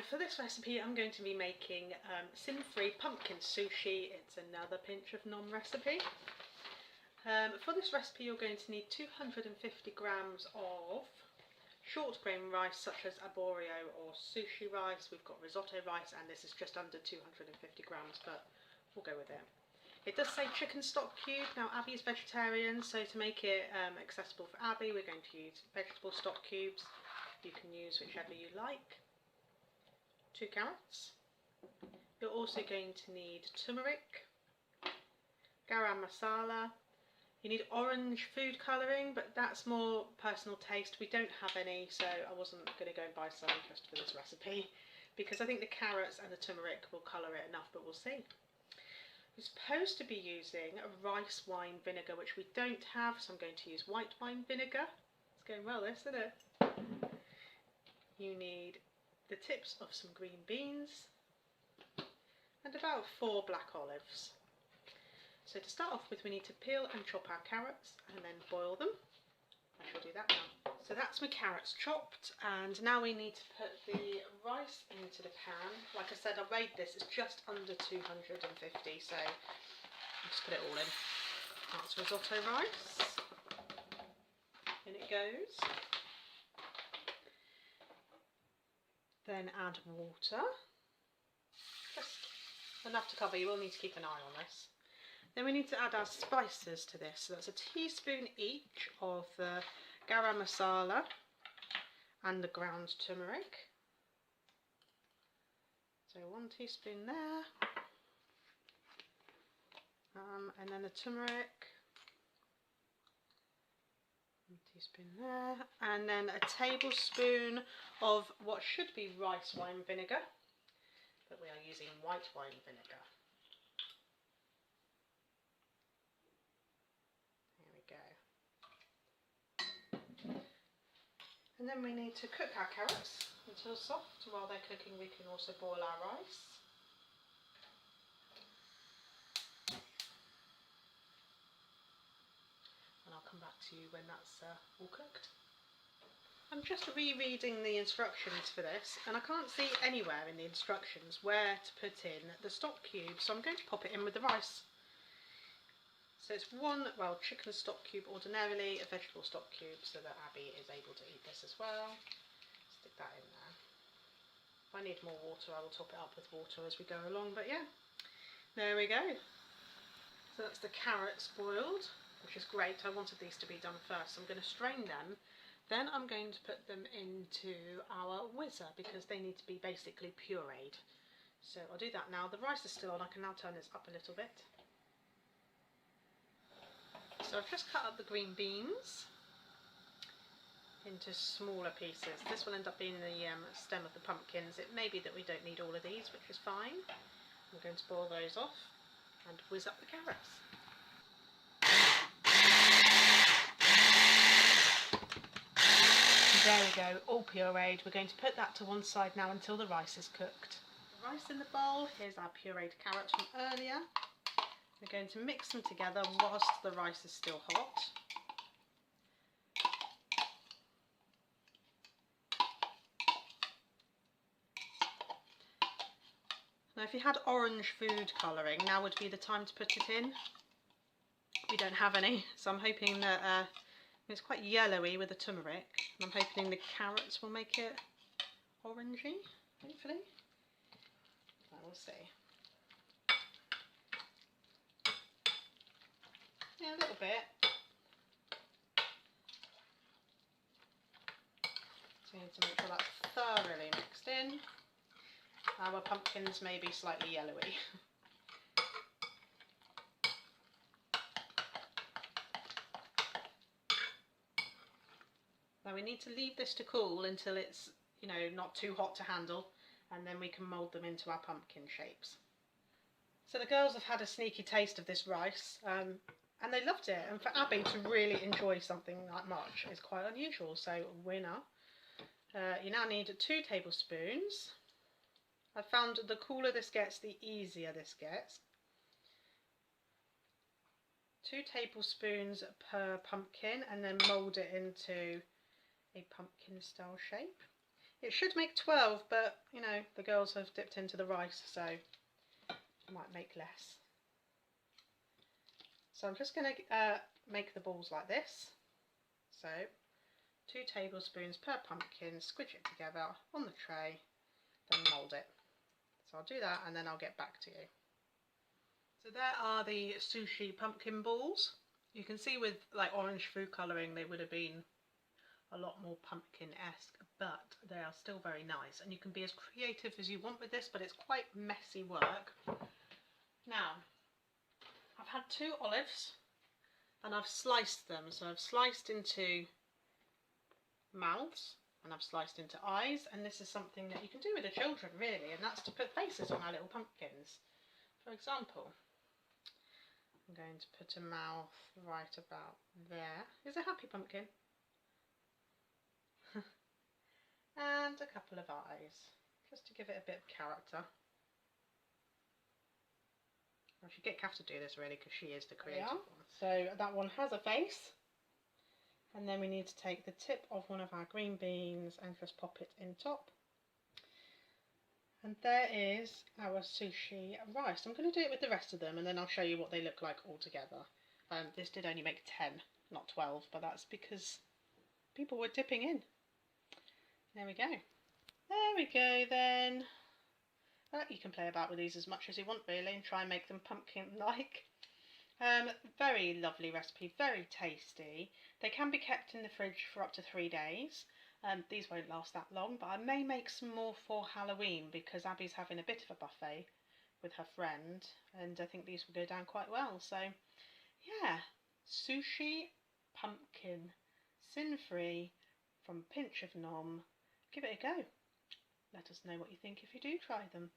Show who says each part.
Speaker 1: for this recipe I'm going to be making sin-free pumpkin sushi. It's another pinch of nom recipe. For this recipe you're going to need 250 grams of short grain rice such as arborio or sushi rice. We've got risotto rice and this is just under 250 grams, but we'll go with it. It does say chicken stock cube. Now Abby is vegetarian, so to make it accessible for Abby we're going to use vegetable stock cubes. You can use whichever you like. 2 carrots. You're also going to need turmeric, garam masala. You need orange food colouring, but that's more personal taste. We don't have any, so I wasn't going to go and buy some just for this recipe, because I think the carrots and the turmeric will colour it enough, but we'll see. We're supposed to be using a rice wine vinegar, which we don't have, so I'm going to use white wine vinegar. It's going well this, isn't it? You need the tips of some green beans and about 4 black olives. So to start off with we need to peel and chop our carrots and then boil them. I shall do that now. So that's my carrots chopped, and now we need to put the rice into the pan. Like I said, I weighed this, it's just under 250, so I'll just put it all in. That's risotto rice. In it goes. Then add water, just enough to cover. You will need to keep an eye on this. Then we need to add our spices to this. So that's a teaspoon each of the garam masala and the ground turmeric. So 1 teaspoon there, and then the turmeric. 1 teaspoon there, and then a tablespoon of what should be rice wine vinegar, but we are using white wine vinegar. There we go. And then we need to cook our carrots until soft. While they're cooking we can also boil our rice. And I'll come back to you when that's all cooked. I'm just rereading the instructions for this, and I can't see anywhere in the instructions where to put in the stock cube, so I'm going to pop it in with the rice. So it's 1, well, chicken stock cube ordinarily, a vegetable stock cube, so that Abby is able to eat this as well. Stick that in there. If I need more water I will top it up with water as we go along, but yeah, there we go. So that's the carrots boiled, which is great. I wanted these to be done first. I'm going to strain them, then I'm going to put them into our whizzer because they need to be basically pureed. So I'll do that now. The rice is still on. I can now turn this up a little bit. So I've just cut up the green beans into smaller pieces. This will end up being the stem of the pumpkins. It may be that we don't need all of these, which is fine. I'm going to boil those off and whiz up the carrots. There we go, all pureed. We're going to put that to one side now until the rice is cooked. The rice in the bowl, here's our pureed carrots from earlier. We're going to mix them together whilst the rice is still hot. Now if you had orange food colouring, now would be the time to put it in. We don't have any, so I'm hoping that it's quite yellowy with the turmeric, and I'm hoping the carrots will make it orangey, hopefully. We'll see. Yeah, a little bit. So we need to make sure that's thoroughly mixed in. Our pumpkins may be slightly yellowy. Now we need to leave this to cool until it's, you know, not too hot to handle, and then we can mould them into our pumpkin shapes. So the girls have had a sneaky taste of this rice, and they loved it, and for Abby to really enjoy something that much is quite unusual, so winner. You now need 2 tablespoons. I found the cooler this gets, the easier this gets. 2 tablespoons per pumpkin, and then mould it into a pumpkin style shape. It should make 12, but you know, the girls have dipped into the rice, so I might make less. So I'm just going to make the balls like this. So 2 tablespoons per pumpkin, squidge it together on the tray, then mould it. So I'll do that and then I'll get back to you. So there are the sushi pumpkin balls. You can see with like orange food colouring they would have been a lot more pumpkin-esque, but they are still very nice, and you can be as creative as you want with this, but it's quite messy work. Now, I've had 2 olives and I've sliced them, so I've sliced into mouths and I've sliced into eyes, and this is something that you can do with the children really, and that's to put faces on our little pumpkins. For example, I'm going to put a mouth right about there. Is a happy pumpkin. And a couple of eyes, just to give it a bit of character. I should get Kath to do this really, because she is the creative one. So that one has a face, and then we need to take the tip of one of our green beans and just pop it in top. And there is our sushi rice. I'm going to do it with the rest of them, and then I'll show you what they look like all together. This did only make 10, not 12, but that's because people were dipping in. There we go. There we go then. You can play about with these as much as you want really, and try and make them pumpkin-like. Very lovely recipe, very tasty. They can be kept in the fridge for up to 3 days. These won't last that long, but I may make some more for Halloween because Abby's having a bit of a buffet with her friend, and I think these will go down quite well. So yeah, sushi pumpkin, sin-free, from Pinch of Nom. Give it a go. Let us know what you think if you do try them.